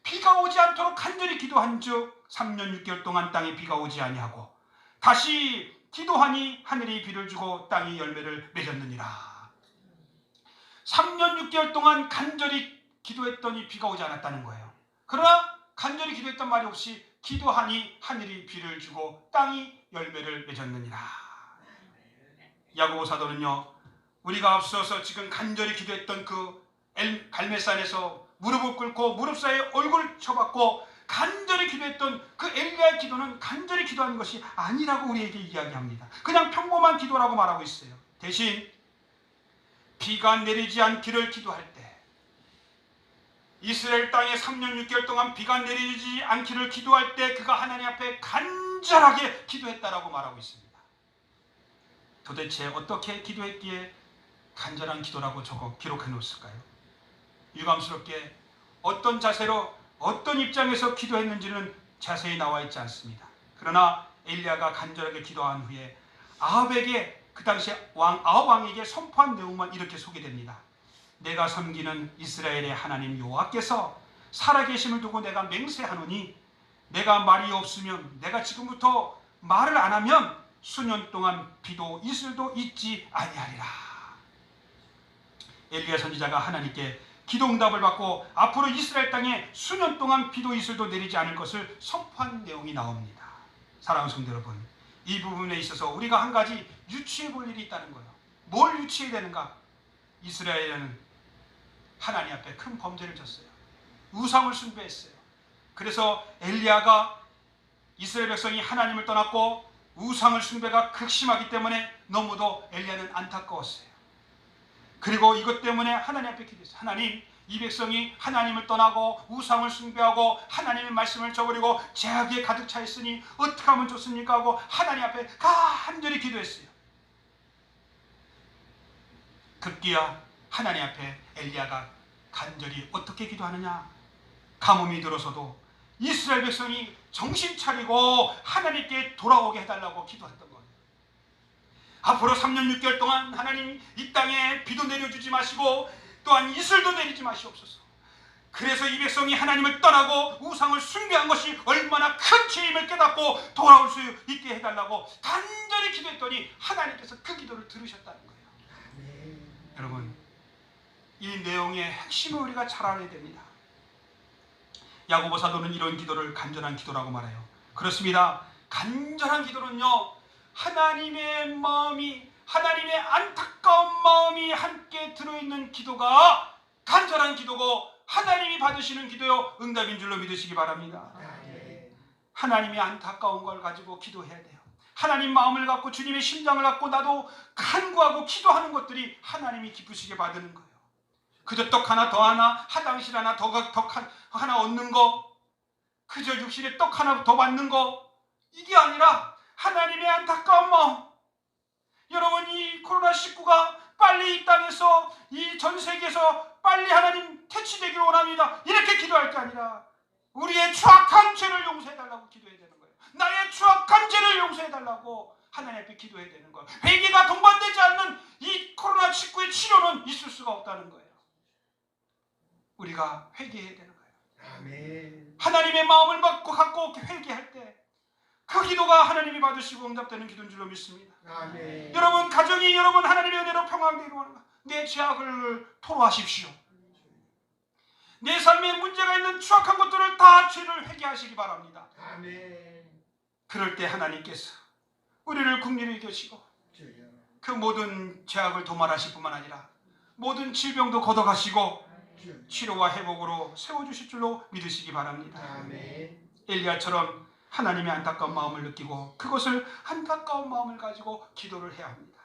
비가 오지 않도록 간절히 기도한즉 3년 6개월 동안 땅에 비가 오지 아니하고 다시 기도하니 하늘이 비를 주고 땅이 열매를 맺었느니라. 3년 6개월 동안 간절히 기도했더니 비가 오지 않았다는 거예요. 그러나 간절히 기도했던 말이 없이 기도하니 하늘이 비를 주고 땅이 열매를 맺었느니라. 야고보 사도는요, 우리가 앞서서 지금 간절히 기도했던 그 갈멜산에서 무릎을 꿇고 무릎 사이에 얼굴 쳐박고 간절히 기도했던 그 엘리야의 기도는 간절히 기도하는 것이 아니라고 우리에게 이야기합니다. 그냥 평범한 기도라고 말하고 있어요. 대신 비가 내리지 않기를 기도할 때, 이스라엘 땅에 3년 6개월 동안 비가 내리지 않기를 기도할 때 그가 하나님 앞에 간절하게 기도했다라고 말하고 있습니다. 도대체 어떻게 기도했기에 간절한 기도라고 기록해 놓았을까요? 유감스럽게 어떤 자세로 어떤 입장에서 기도했는지는 자세히 나와 있지 않습니다. 그러나 엘리야가 간절하게 기도한 후에 아합에게, 그 당시에 아합 왕에게 선포한 내용만 이렇게 소개됩니다. 내가 섬기는 이스라엘의 하나님 여호와께서 살아계심을 두고 내가 맹세하노니 내가 말이 없으면, 내가 지금부터 말을 안 하면 수년 동안 비도 이슬도 있지 아니하리라. 엘리야 선지자가 하나님께 기도응답을 받고 앞으로 이스라엘 땅에 수년 동안 비도 이슬도 내리지 않을 것을 선포한 내용이 나옵니다. 사랑하는 성도 여러분, 이 부분에 있어서 우리가 한 가지 유추해 볼 일이 있다는 거예요. 뭘 유추해야 되는가? 이스라엘은 하나님 앞에 큰 범죄를 졌어요. 우상을 숭배했어요. 그래서 엘리야가 이스라엘 백성이 하나님을 떠났고 우상을 숭배가 극심하기 때문에 너무도 엘리야는 안타까웠어요. 그리고 이것 때문에 하나님 앞에 기도했어요. 하나님, 이 백성이 하나님을 떠나고 우상을 숭배하고 하나님의 말씀을 저버리고 죄악에 가득 차 있으니 어떻게 하면 좋습니까? 하고 하나님 앞에 간절히 기도했어요. 급기야 하나님 앞에 엘리야가 간절히 어떻게 기도하느냐? 가뭄이 들어서도 이스라엘 백성이 정신 차리고 하나님께 돌아오게 해달라고 기도했던 거예요. 앞으로 3년 6개월 동안 하나님 이 땅에 비도 내려주지 마시고 또한 이슬도 내리지 마시옵소서. 그래서 이 백성이 하나님을 떠나고 우상을 숭배한 것이 얼마나 큰 죄임을 깨닫고 돌아올 수 있게 해달라고 간절히 기도했더니 하나님께서 그 기도를 들으셨다는 거예요. 여러분, 이 내용의 핵심을 우리가 잘 알아야 됩니다. 야고보 사도는 이런 기도를 간절한 기도라고 말해요. 그렇습니다. 간절한 기도는요, 하나님의 마음이, 하나님의 안타까운 마음이 함께 들어있는 기도가 간절한 기도고 하나님이 받으시는 기도요 응답인 줄로 믿으시기 바랍니다. 하나님의 안타까운 걸 가지고 기도해야 돼요. 하나님 마음을 갖고 주님의 심장을 갖고 나도 간구하고 기도하는 것들이 하나님이 기쁘시게 받는 거예요. 그저 떡 하나 더 하나, 화장실 하나 더 하나 얻는 거, 그저 육신에 떡 하나 더 받는 거, 이게 아니라 하나님의 안타까운 마음. 여러분, 이 코로나19가 빨리 이 땅에서, 이 전 세계에서 빨리 하나님 퇴치되기를 원합니다. 이렇게 기도할 게 아니라 우리의 추악한 죄를 용서해달라고 기도해야 되는 거예요. 나의 추악한 죄를 용서해달라고 하나님 앞에 기도해야 되는 거예요. 회개가 동반되지 않는 이 코로나19의 치료는 있을 수가 없다는 거예요. 우리가 회개해야 되는 거예요. 아멘. 하나님의 마음을 갖고 회개할 때 그 기도가 하나님이 받으시고 응답되는 기도인 줄로 믿습니다. 아멘. 여러분 가정이 여러분 하나님의 은혜로 평안되기를 원합니다. 내 죄악을 토로하십시오. 내 삶에 문제가 있는 추악한 것들을 다 죄를 회개하시기 바랍니다. 아멘. 그럴 때 하나님께서 우리를 긍휼히 여기시고 주여. 그 모든 죄악을 도말하실 뿐만 아니라 모든 질병도 걷어가시고 주여. 치료와 회복으로 세워주실 줄로 믿으시기 바랍니다. 아멘. 엘리야처럼 하나님의 안타까운 마음을 느끼고 그것을 안타까운 마음을 가지고 기도를 해야 합니다.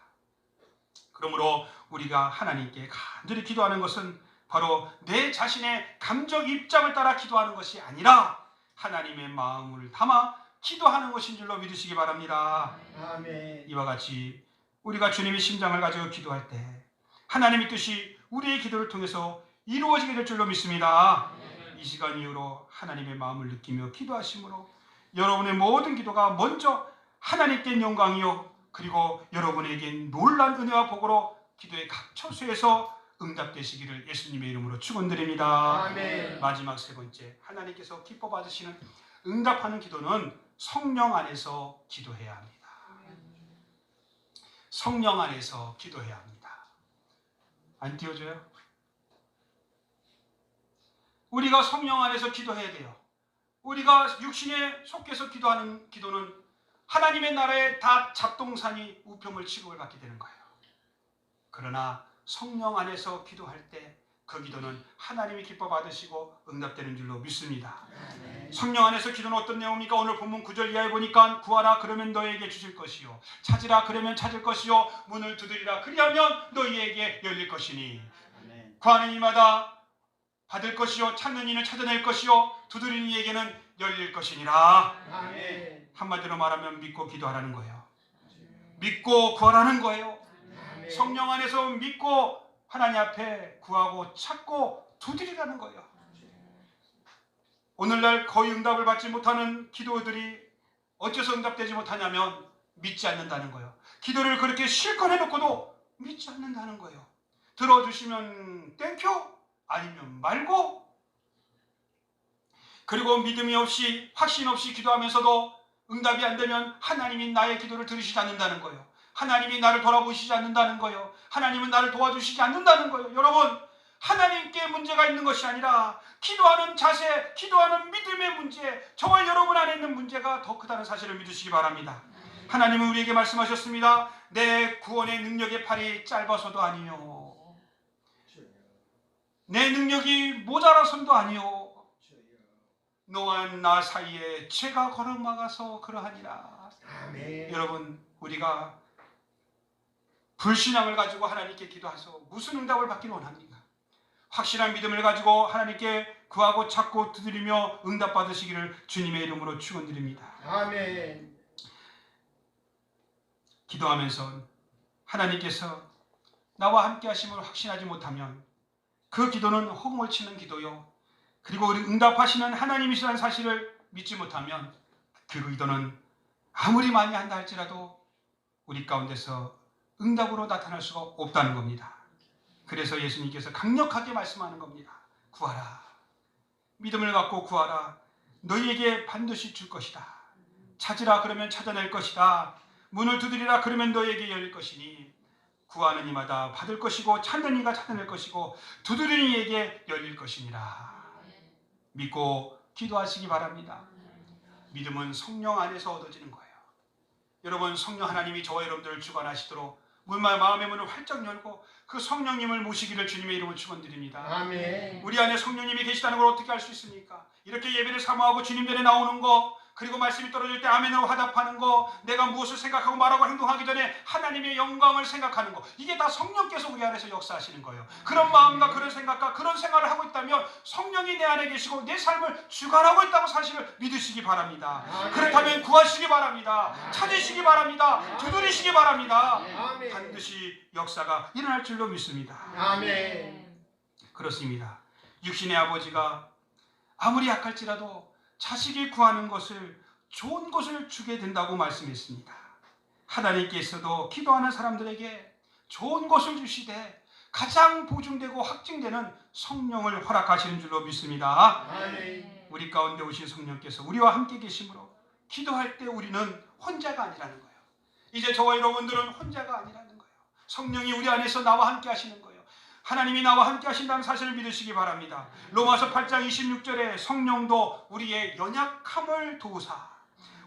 그러므로 우리가 하나님께 간절히 기도하는 것은 바로 내 자신의 감정 입장을 따라 기도하는 것이 아니라 하나님의 마음을 담아 기도하는 것인 줄로 믿으시기 바랍니다. 아멘. 이와 같이 우리가 주님의 심장을 가지고 기도할 때 하나님의 뜻이 우리의 기도를 통해서 이루어지게 될 줄로 믿습니다. 이 시간 이후로 하나님의 마음을 느끼며 기도하심으로 여러분의 모든 기도가 먼저 하나님께 영광이요 그리고 여러분에게 놀란 은혜와 복으로 기도의 각 처소에서 응답되시기를 예수님의 이름으로 축원드립니다. 아멘. 마지막 세 번째, 하나님께서 기뻐 받으시는 응답하는 기도는 성령 안에서 기도해야 합니다. 성령 안에서 기도해야 합니다. 안 띄워줘요? 우리가 성령 안에서 기도해야 돼요. 우리가 육신에 속해서 기도하는 기도는 하나님의 나라의 다 잡동사니 우편물 취급을 받게 되는 거예요. 그러나 성령 안에서 기도할 때 그 기도는 하나님이 기뻐 받으시고 응답되는 줄로 믿습니다. 아멘. 성령 안에서 기도는 어떤 내용입니까? 오늘 본문 9절 이하에 보니까 구하라 그러면 너에게 주실 것이요 찾으라 그러면 찾을 것이요 문을 두드리라 그리하면 너희에게 열릴 것이니 아멘. 구하는 이마다 받을 것이요 찾는 이는 찾아낼 것이요 두드리는 이에게는 열릴 것이니라. 아멘. 한마디로 말하면 믿고 기도하라는 거예요. 믿고 구하라는 거예요. 아멘. 성령 안에서 믿고 하나님 앞에 구하고 찾고 두드리라는 거예요. 오늘날 거의 응답을 받지 못하는 기도들이 어째서 응답되지 못하냐면 믿지 않는다는 거예요. 기도를 그렇게 실컷 해놓고도 믿지 않는다는 거예요. 들어주시면 땡큐 아니면 말고, 그리고 믿음이 없이 확신 없이 기도하면서도 응답이 안 되면 하나님이 나의 기도를 들으시지 않는다는 거예요. 하나님이 나를 돌아보시지 않는다는 거예요. 하나님은 나를 도와주시지 않는다는 거예요. 여러분, 하나님께 문제가 있는 것이 아니라 기도하는 자세, 기도하는 믿음의 문제, 저와 여러분 안에 있는 문제가 더 크다는 사실을 믿으시기 바랍니다. 하나님은 우리에게 말씀하셨습니다. 내 구원의 능력의 팔이 짧아서도 아니요 내 능력이 모자라서도 아니요 너와 나 사이에 죄가 걸어막아서 그러하니라. 아멘. 여러분, 우리가 불신앙을 가지고 하나님께 기도해서 무슨 응답을 받기를 원합니까? 확실한 믿음을 가지고 하나님께 구하고 찾고 두드리며 응답 받으시기를 주님의 이름으로 축원드립니다. 아멘. 기도하면서 하나님께서 나와 함께 하심을 확신하지 못하면 그 기도는 허공을 치는 기도요, 그리고 우리 응답하시는 하나님이시라는 사실을 믿지 못하면 그 기도는 아무리 많이 한다 할지라도 우리 가운데서 응답으로 나타날 수가 없다는 겁니다. 그래서 예수님께서 강력하게 말씀하는 겁니다. 구하라. 믿음을 갖고 구하라. 너희에게 반드시 줄 것이다. 찾으라 그러면 찾아낼 것이다. 문을 두드리라 그러면 너희에게 열릴 것이니 구하는 이마다 받을 것이고 찾는 이가 찾아낼 것이고 두드리는 이에게 열릴 것이니라. 믿고 기도하시기 바랍니다. 믿음은 성령 안에서 얻어지는 거예요. 여러분, 성령 하나님이 저와 여러분들을 주관하시도록 마음의 문을 활짝 열고 그 성령님을 모시기를 주님의 이름으로 축원드립니다. 아멘. 우리 안에 성령님이 계시다는 걸 어떻게 알 수 있습니까? 이렇게 예배를 사모하고 주님 전에 나오는 거, 그리고 말씀이 떨어질 때 아멘으로 화답하는 거, 내가 무엇을 생각하고 말하고 행동하기 전에 하나님의 영광을 생각하는 거, 이게 다 성령께서 우리 안에서 역사하시는 거예요. 그런 마음과 그런 생각과 그런 생활을 하고 있다면 성령이 내 안에 계시고 내 삶을 주관하고 있다고 사실을 믿으시기 바랍니다. 아멘. 그렇다면 구하시기 바랍니다. 찾으시기 바랍니다. 두드리시기 바랍니다. 아멘. 반드시 역사가 일어날 줄로 믿습니다. 아멘. 그렇습니다. 육신의 아버지가 아무리 약할지라도 자식이 구하는 것을, 좋은 것을 주게 된다고 말씀했습니다. 하나님께서도 기도하는 사람들에게 좋은 것을 주시되 가장 보증되고 확증되는 성령을 허락하시는 줄로 믿습니다. 아멘. 우리 가운데 오신 성령께서 우리와 함께 계심으로 기도할 때 우리는 혼자가 아니라는 거예요. 이제 저와 여러분들은 혼자가 아니라는 거예요. 성령이 우리 안에서 나와 함께 하시는 거예요. 하나님이 나와 함께 하신다는 사실을 믿으시기 바랍니다. 로마서 8장 26절에 성령도 우리의 연약함을 도우사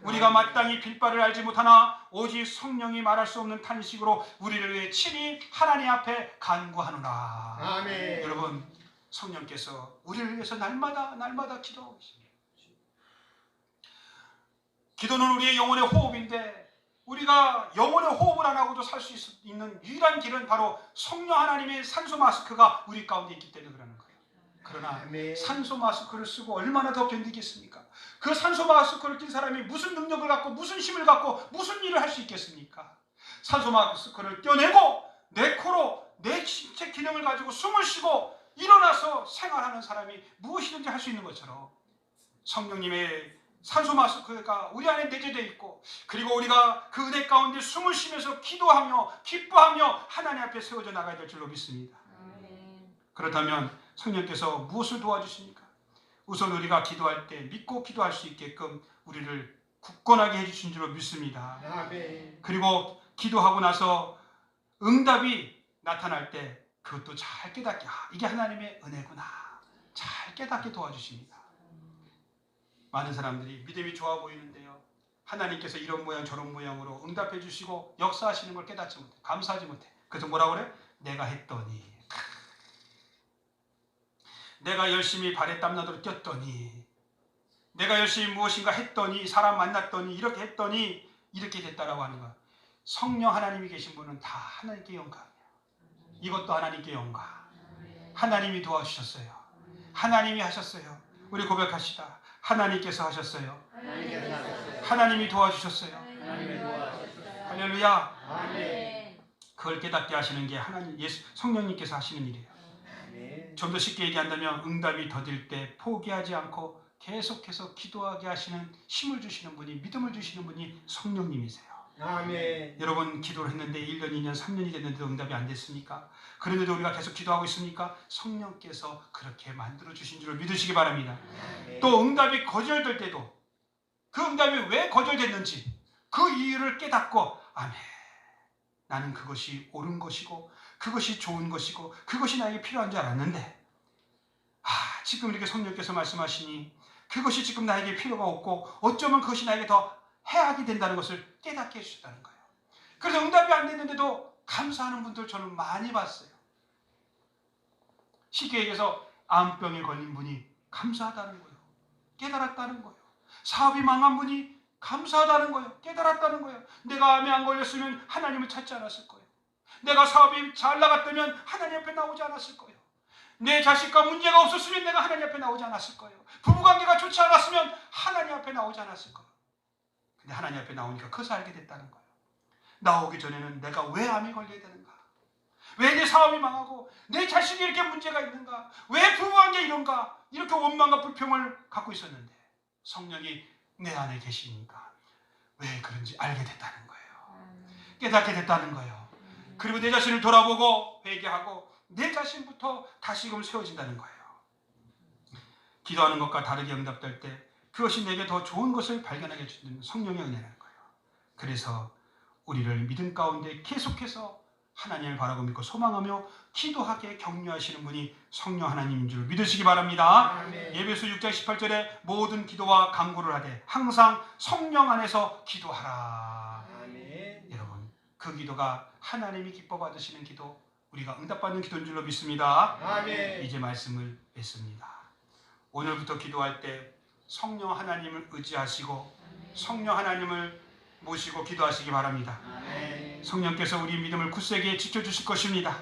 우리가 마땅히 빌바를 알지 못하나 오직 성령이 말할 수 없는 탄식으로 우리를 위해 친히 하나님 앞에 간구하노라. 아멘. 여러분, 성령께서 우리를 위해서 날마다 기도하고 계십니다. 기도는 우리의 영혼의 호흡인데 우리가 영혼의 호흡을 안 하고도 살 수 있는 유일한 길은 바로 성령 하나님의 산소 마스크가 우리 가운데 있기 때문에 그러는 거예요. 그러나 아멘. 산소 마스크를 쓰고 얼마나 더 견디겠습니까? 그 산소 마스크를 낀 사람이 무슨 능력을 갖고 무슨 힘을 갖고 무슨 일을 할 수 있겠습니까? 산소 마스크를 떼어내고 내 코로 내 신체 기능을 가지고 숨을 쉬고 일어나서 생활하는 사람이 무엇이든지 할 수 있는 것처럼 성령님의 산소 마스크가 우리 안에 내재되어 있고 그리고 우리가 그 은혜 가운데 숨을 쉬면서 기도하며 기뻐하며 하나님 앞에 세워져 나가야 될 줄로 믿습니다. 그렇다면 성령께서 무엇을 도와주십니까? 우선 우리가 기도할 때 믿고 기도할 수 있게끔 우리를 굳건하게 해주신 줄로 믿습니다. 아멘. 그리고 기도하고 나서 응답이 나타날 때 그것도 잘 깨닫게, 이게 하나님의 은혜구나, 잘 깨닫게 도와주십니다. 많은 사람들이 믿음이 좋아 보이는데요, 하나님께서 이런 모양 저런 모양으로 응답해 주시고 역사하시는 걸 깨닫지 못해, 감사하지 못해. 그래서 뭐라고 그래? 내가 했더니, 내가 열심히 발에 땀나도록 뛰었더니, 내가 열심히 무엇인가 했더니, 사람 만났더니, 이렇게 했더니 이렇게 됐다라고 하는 거야. 성령 하나님이 계신 분은 다 하나님께 영광이에요. 이것도 하나님께 영광. 하나님이 도와주셨어요. 하나님이 하셨어요. 우리 고백합시다. 하나님께서 하셨어요. 하나님이 도와주셨어요. 할렐루야. 아멘. 그걸 깨닫게 하시는 게 하나님, 예수, 성령님께서 하시는 일이에요. 좀 더 쉽게 얘기한다면 응답이 더딜 때 포기하지 않고 계속해서 기도하게 하시는 힘을 주시는 분이, 믿음을 주시는 분이 성령님이세요. 아멘. 여러분, 기도를 했는데 1년, 2년, 3년이 됐는데도 응답이 안 됐습니까? 그런데도 우리가 계속 기도하고 있습니까? 성령께서 그렇게 만들어 주신 줄을 믿으시기 바랍니다. 또 응답이 거절될 때도 그 응답이 왜 거절됐는지 그 이유를 깨닫고, 아멘, 나는 그것이 옳은 것이고 그것이 좋은 것이고 그것이 나에게 필요한 줄 알았는데, 지금 이렇게 성령께서 말씀하시니 그것이 지금 나에게 필요가 없고 어쩌면 그것이 나에게 더 해악이 된다는 것을 깨닫게 해주셨다는 거예요. 그래서 응답이 안 됐는데도 감사하는 분들 저는 많이 봤어요. 쉽게 얘기해서 암병에 걸린 분이 감사하다는 거예요. 깨달았다는 거예요. 사업이 망한 분이 감사하다는 거예요. 깨달았다는 거예요. 내가 암에 안 걸렸으면 하나님을 찾지 않았을 거예요. 내가 사업이 잘 나갔다면 하나님 앞에 나오지 않았을 거예요. 내 자식과 문제가 없었으면 내가 하나님 앞에 나오지 않았을 거예요. 부부관계가 좋지 않았으면 하나님 앞에 나오지 않았을 거예요. 근데 하나님 앞에 나오니까 그것을 알게 됐다는 거예요. 나오기 전에는 내가 왜 암에 걸려야 되는가? 왜 내 사업이 망하고 내 자식이 이렇게 문제가 있는가? 왜 부부관계 이런가? 이렇게 원망과 불평을 갖고 있었는데 성령이 내 안에 계시니까 왜 그런지 알게 됐다는 거예요. 깨닫게 됐다는 거예요. 그리고 내 자신을 돌아보고 회개하고 내 자신부터 다시금 세워진다는 거예요. 기도하는 것과 다르게 응답될 때 그것이 내게 더 좋은 것을 발견하게 해주는 성령의 은혜라는 거예요. 그래서 우리를 믿음 가운데 계속해서 하나님을 바라고 믿고 소망하며 기도하게 격려하시는 분이 성령 하나님인 줄 믿으시기 바랍니다. 아멘. 예배소 6장 18절에 모든 기도와 간구를 하되 항상 성령 안에서 기도하라. 아멘. 여러분, 그 기도가 하나님이 기뻐 받으시는 기도, 우리가 응답받는 기도인 줄로 믿습니다. 아멘. 이제 말씀을 맺습니다. 오늘부터 기도할 때 성령 하나님을 의지하시고 성령 하나님을 모시고 기도하시기 바랍니다. 아멘. 성령께서 우리 믿음을 굳세게 지켜주실 것입니다.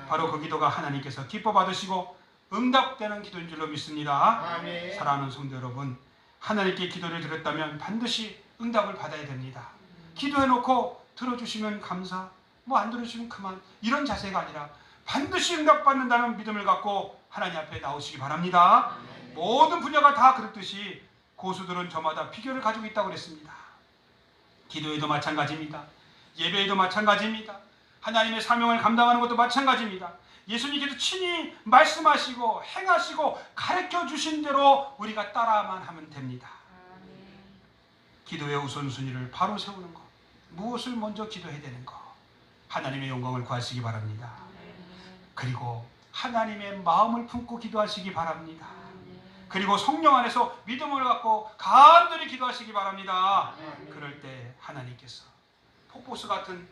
바로 그 기도가 하나님께서 기뻐 받으시고 응답되는 기도인 줄로 믿습니다. 아멘. 사랑하는 성도 여러분, 하나님께 기도를 드렸다면 반드시 응답을 받아야 됩니다. 기도해놓고 들어주시면 감사, 뭐 안 들어주시면 그만, 이런 자세가 아니라 반드시 응답받는다는 믿음을 갖고 하나님 앞에 나오시기 바랍니다. 모든 분야가 다 그렇듯이 고수들은 저마다 비결을 가지고 있다고 그랬습니다. 기도에도 마찬가지입니다. 예배에도 마찬가지입니다. 하나님의 사명을 감당하는 것도 마찬가지입니다. 예수님께서 친히 말씀하시고 행하시고 가르쳐 주신 대로 우리가 따라만 하면 됩니다. 기도의 우선순위를 바로 세우는 것, 무엇을 먼저 기도해야 되는 것, 하나님의 영광을 구하시기 바랍니다. 그리고 하나님의 마음을 품고 기도하시기 바랍니다. 그리고 성령 안에서 믿음을 갖고 간절히 기도하시기 바랍니다. 그럴 때 하나님께서 폭포수 같은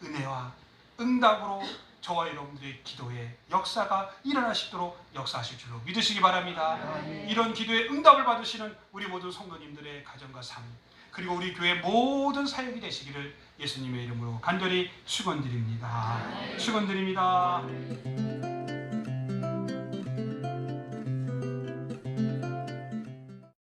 은혜와 응답으로 저와 여러분들의 기도에 역사가 일어나시도록 역사하실 줄로 믿으시기 바랍니다. 이런 기도에 응답을 받으시는 우리 모든 성도님들의 가정과 삶, 그리고 우리 교회 모든 사역이 되시기를 예수님의 이름으로 간절히 축원드립니다. 축원드립니다.